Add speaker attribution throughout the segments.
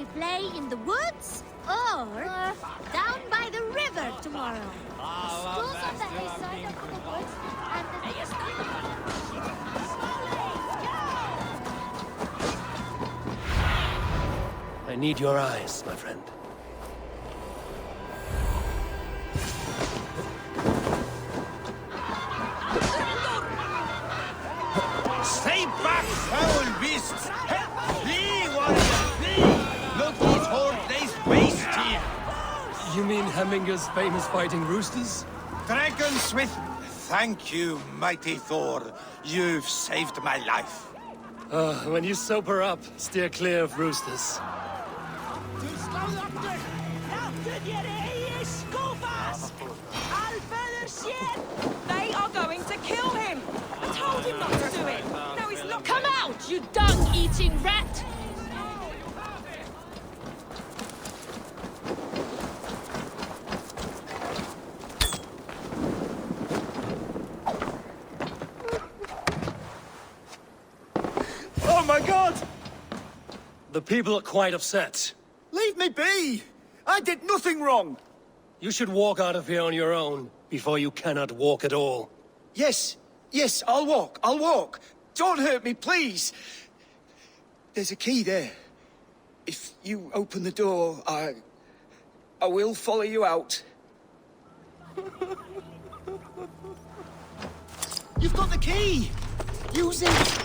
Speaker 1: we play in the woods or down by the river tomorrow?
Speaker 2: Schools on the east side of the woods and
Speaker 3: I need your eyes, my friend.
Speaker 4: Stay back, foul beasts! Flee, warrior, flee! Look, these horde lays waste here!
Speaker 3: You mean Hemminger's famous fighting roosters?
Speaker 4: Dragonsmith, thank you, mighty Thor. You've saved my life.
Speaker 3: When you sober up, steer clear of roosters.
Speaker 5: They are going to kill him! I told him not to do it! No, he's not.
Speaker 1: Come out, you dung-eating rat!
Speaker 3: Oh my god! The people are quite upset.
Speaker 6: Leave me be! I did nothing wrong!
Speaker 3: You should walk out of here on your own before you cannot walk at all.
Speaker 6: Yes, I'll walk. Don't hurt me, please! There's a key there. If you open the door, I will follow you out. You've got the key! Use it!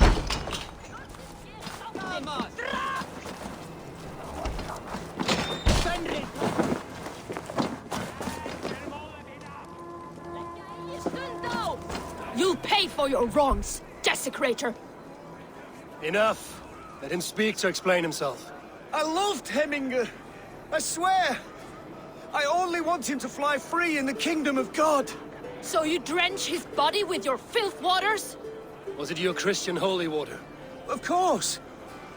Speaker 1: You'll pay for your wrongs, desecrator!
Speaker 3: Enough. Let him speak to explain himself.
Speaker 6: I loved Hemminger. I swear. I only want him to fly free in the kingdom of God.
Speaker 1: So you drench his body with your filth waters?
Speaker 3: Was it your Christian holy water?
Speaker 6: Of course.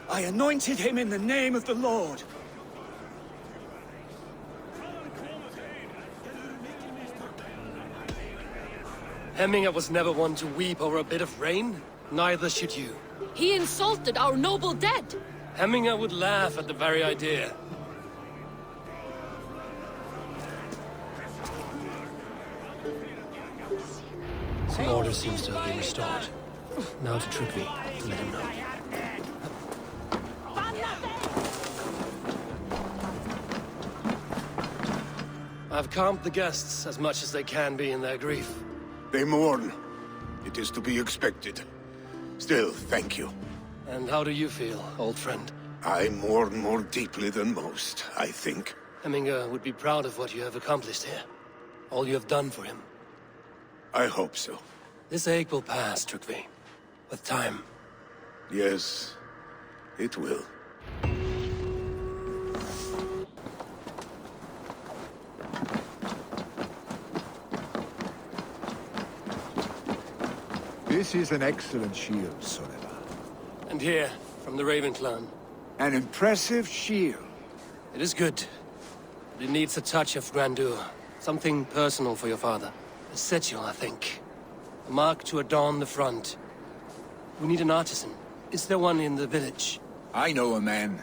Speaker 6: I anointed him in the name of the Lord.
Speaker 3: Hemminger was never one to weep over a bit of rain. Neither should you.
Speaker 1: He insulted our noble dead!
Speaker 3: Hemminger would laugh at the very idea. The order seems to have been restored. Now to trick me, to let him know. I've calmed the guests as much as they can be in their grief.
Speaker 7: They mourn. It is to be expected. Still, thank you.
Speaker 3: And how do you feel, old friend?
Speaker 7: I mourn more deeply than most, I think.
Speaker 3: Hemminger would be proud of what you have accomplished here. All you have done for him.
Speaker 7: I hope so.
Speaker 3: This ache will pass, Trygve. With time.
Speaker 7: Yes, it will.
Speaker 8: This is an excellent shield, Sorella.
Speaker 3: And here, from the Raven clan.
Speaker 8: An impressive shield.
Speaker 3: It is good. But it needs a touch of grandeur. Something personal for your father. A sigil, I think. A mark to adorn the front. We need an artisan. Is there one in the village?
Speaker 8: I know a man.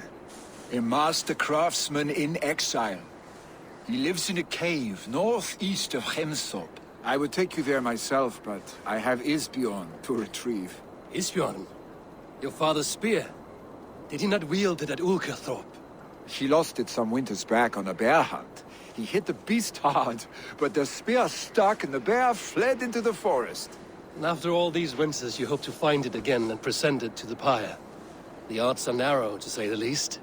Speaker 8: A master craftsman in exile. He lives in a cave northeast of Hemthorpe. I would take you there myself, but I have Isbjorn to retrieve.
Speaker 3: Isbjorn? Your father's spear? Did he not wield it at Ulkerthorpe?
Speaker 8: He lost it some winters back on a bear hunt. He hit the beast hard, but the spear stuck and the bear fled into the forest.
Speaker 3: And after all these winters, you hope to find it again and present it to the pyre. The odds are narrow, to say the least.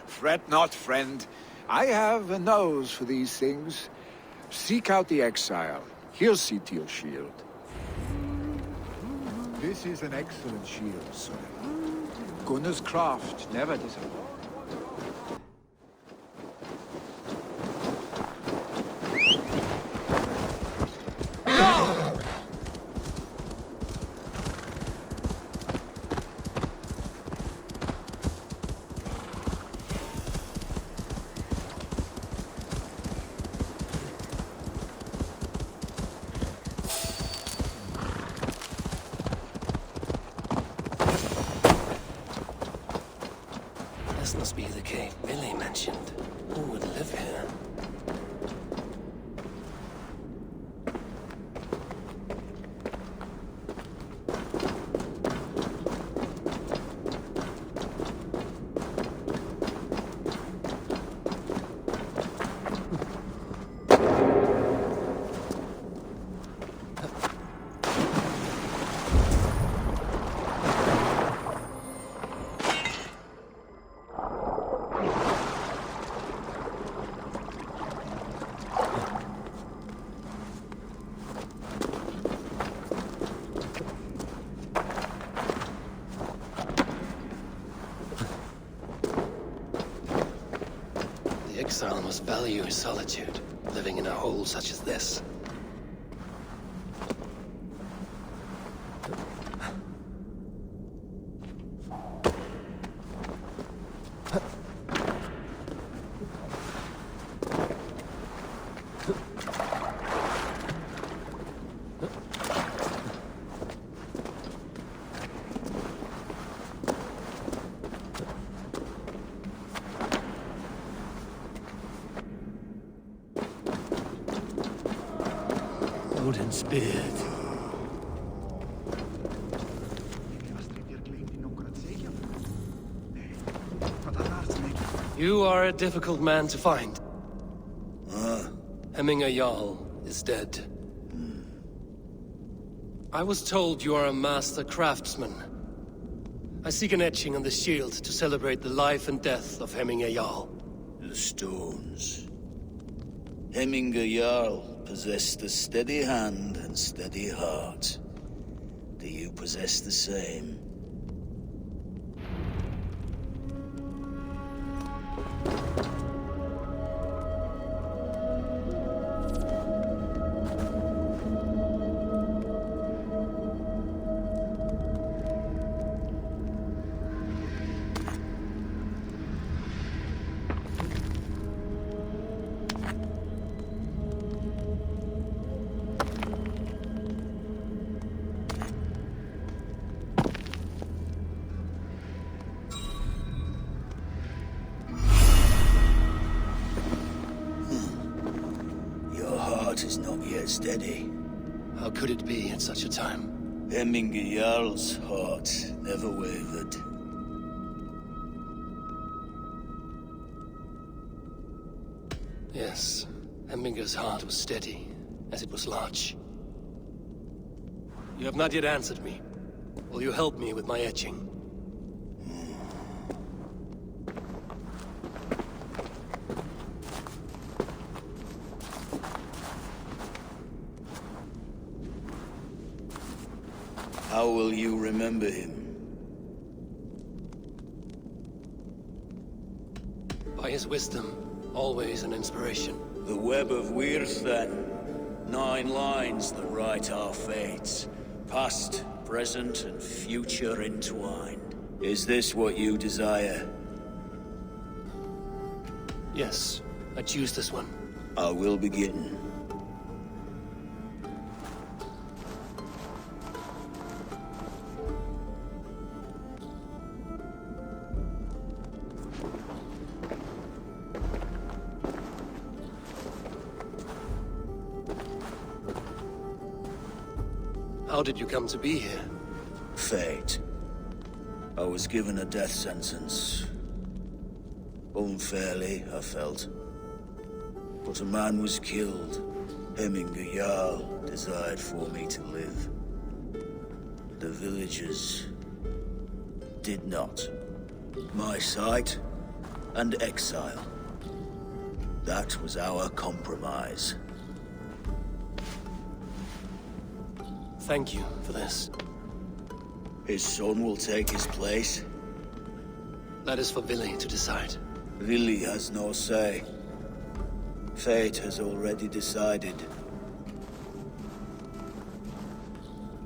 Speaker 8: Fret not, friend. I have a nose for these things. Seek out the exile. He'll see to your shield. This is an excellent shield, Sorella. Gunnar's craft never disappoints.
Speaker 3: This must be the cave Billy mentioned. Who would live here? The exile must value his solitude, living in a hole such as this. Odin's beard. You are a difficult man to find. Hemminger Jarl is dead. I was told you are a master craftsman. I seek an etching on the shield to celebrate the life and death of Hemminger Jarl.
Speaker 4: The stones. Hemminger Jarl possessed a steady hand and steady heart. Do you possess the same? Is not yet steady.
Speaker 3: How could it be at such a time?
Speaker 4: Hemminger Jarl's heart never wavered.
Speaker 3: Yes, Hemminger's heart was steady, as it was large. You have not yet answered me. Will you help me with my etching?
Speaker 4: How will you remember him?
Speaker 3: By his wisdom, always an inspiration.
Speaker 4: The web of Weirs, then. 9 lines that write our fates. Past, present, and future entwined. Is this what you desire?
Speaker 3: Yes, I choose this one.
Speaker 4: I will begin.
Speaker 3: How did you come to be here?
Speaker 4: Fate. I was given a death sentence. Unfairly, I felt. But a man was killed. Hemminger Jarl desired for me to live. The villagers did not. My sight and exile. That was our compromise.
Speaker 3: Thank you for this.
Speaker 4: His son will take his place.
Speaker 3: That is for Billy to decide.
Speaker 4: Lily has no say. Fate has already decided.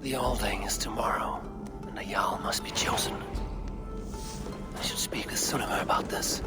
Speaker 3: The Althing is tomorrow, and a Jarl must be chosen. I should speak with Sunnema about this.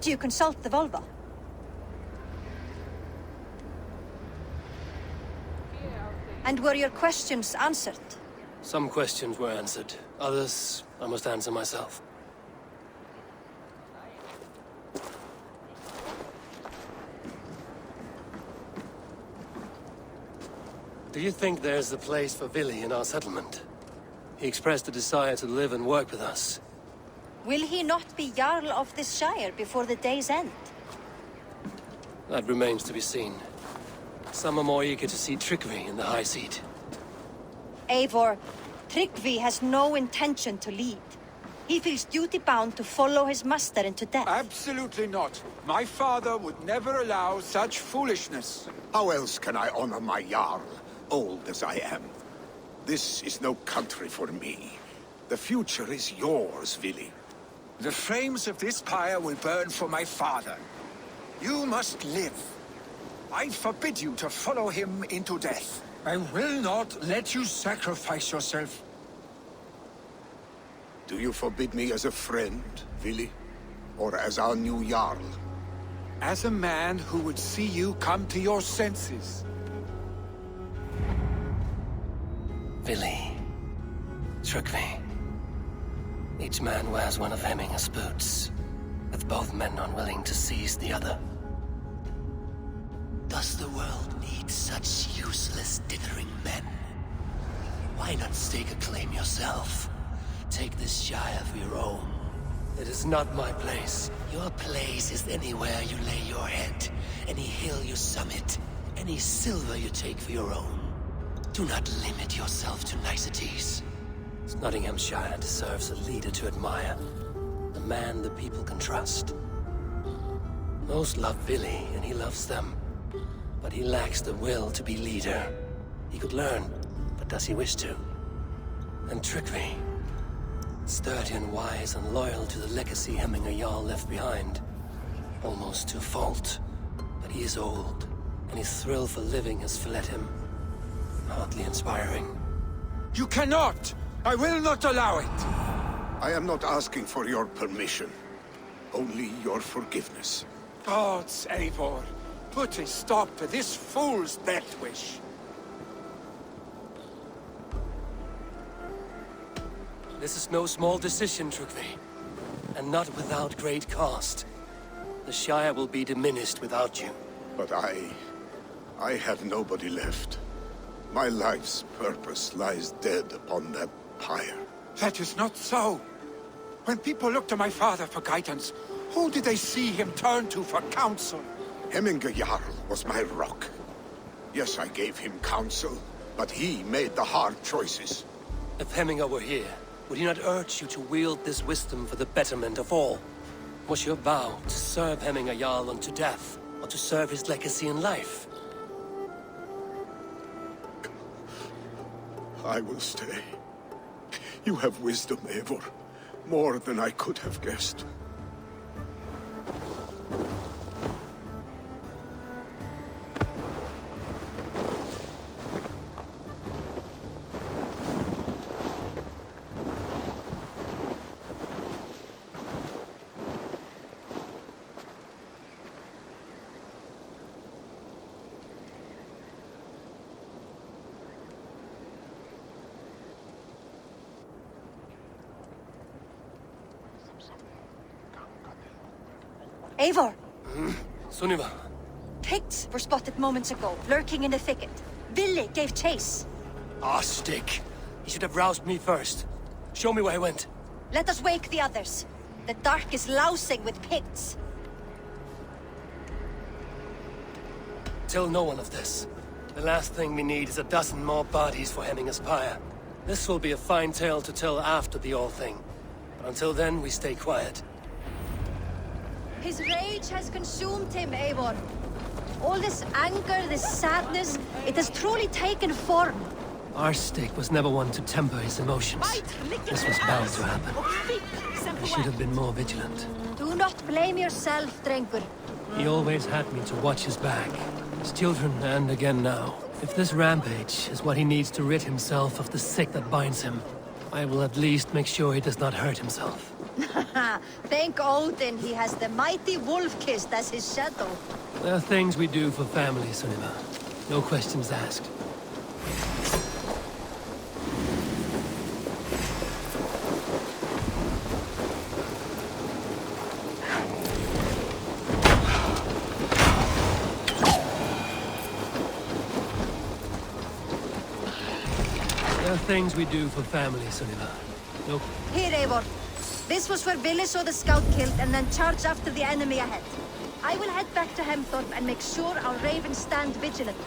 Speaker 1: Did you consult the Volva? And were your questions answered?
Speaker 3: Some questions were answered. Others, I must answer myself. Do you think there's a place for Willy in our settlement? He expressed a desire to live and work with us.
Speaker 1: Will he not be Jarl of this shire before the day's end?
Speaker 3: That remains to be seen. Some are more eager to see trickery in the high seat.
Speaker 1: Eivor, Tryggvi has no intention to lead. He feels duty-bound to follow his master into death.
Speaker 8: Absolutely not. My father would never allow such foolishness.
Speaker 7: How else can I honor my Jarl, old as I am? This is no country for me. The future is yours, Willy.
Speaker 8: The flames of this pyre will burn for my father. You must live. I forbid you to follow him into death. I will not let you sacrifice yourself.
Speaker 7: Do you forbid me as a friend, Willy? Or as our new Jarl?
Speaker 8: As a man who would see you come to your senses.
Speaker 3: Willy. Tryggvi. Each man wears one of Hemminger's boots, with both men unwilling to seize the other. Does the world need such useless, dithering men? Why not stake a claim yourself? Take this shire for your own. It is not my place. Your place is anywhere you lay your head, any hill you summit, any silver you take for your own. Do not limit yourself to niceties. Nottinghamshire deserves a leader to admire, a man the people can trust. Most love Willy, and he loves them. But he lacks the will to be leader. He could learn, but does he wish to? And Tryggvi, sturdy and wise and loyal to the legacy Hemminger Jarl left behind. Almost to a fault, but he is old, and his thrill for living has fled him. Hardly inspiring.
Speaker 8: You cannot! I will not allow it!
Speaker 7: I am not asking for your permission. Only your forgiveness.
Speaker 8: Gods, Eivor, put a stop to this fool's death wish.
Speaker 3: This is no small decision, Tryggvi. And not without great cost. The Shire will be diminished without you.
Speaker 7: But I have nobody left. My life's purpose lies dead upon that pyre.
Speaker 8: That is not so. When people look to my father for guidance, who did they see him turn to for counsel?
Speaker 7: Hemminger Jarl was my rock. Yes, I gave him counsel, but he made the hard choices.
Speaker 3: If Hemminger were here, would he not urge you to wield this wisdom for the betterment of all? Was your vow to serve Hemminger Jarl unto death, or to serve his legacy in life?
Speaker 7: I will stay. You have wisdom, Eivor. More than I could have guessed.
Speaker 1: Eivor!
Speaker 3: Sunniva.
Speaker 1: Picts were spotted moments ago, lurking in the thicket. Willy gave chase.
Speaker 3: Ah, stick. He should have roused me first. Show me where he went.
Speaker 1: Let us wake the others. The dark is lousing with Picts.
Speaker 3: Tell no one of this. The last thing we need is a dozen more bodies for Hemminger's pyre. This will be a fine tale to tell after the all thing. But until then, we stay quiet.
Speaker 1: His rage has consumed him, Eivor. All this anger, this sadness, it has truly taken form.
Speaker 3: Our stick was never one to temper his emotions. This was bound to happen. I should have been more vigilant.
Speaker 1: Do not blame yourself, Drengur.
Speaker 3: He always had me to watch his back. His children, and again now. If this rampage is what he needs to rid himself of the sick that binds him, I will at least make sure he does not hurt himself.
Speaker 1: Thank Odin he has the mighty wolf-kissed as his shadow.
Speaker 3: There are things we do for family, Sunniva. No questions asked. There are things we do for family, Sunniva. No.
Speaker 1: Here, Eivor. This was where Billy saw the scout killed and then charged after the enemy ahead. I will head back to Hemthorpe and make sure our ravens stand vigilant.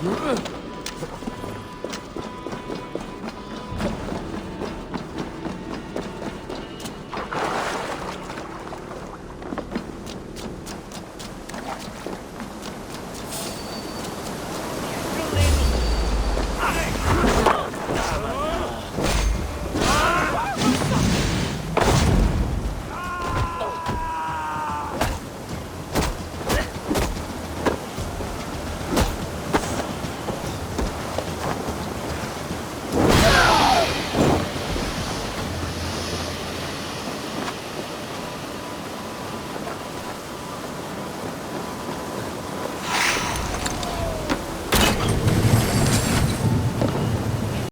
Speaker 3: Ugh.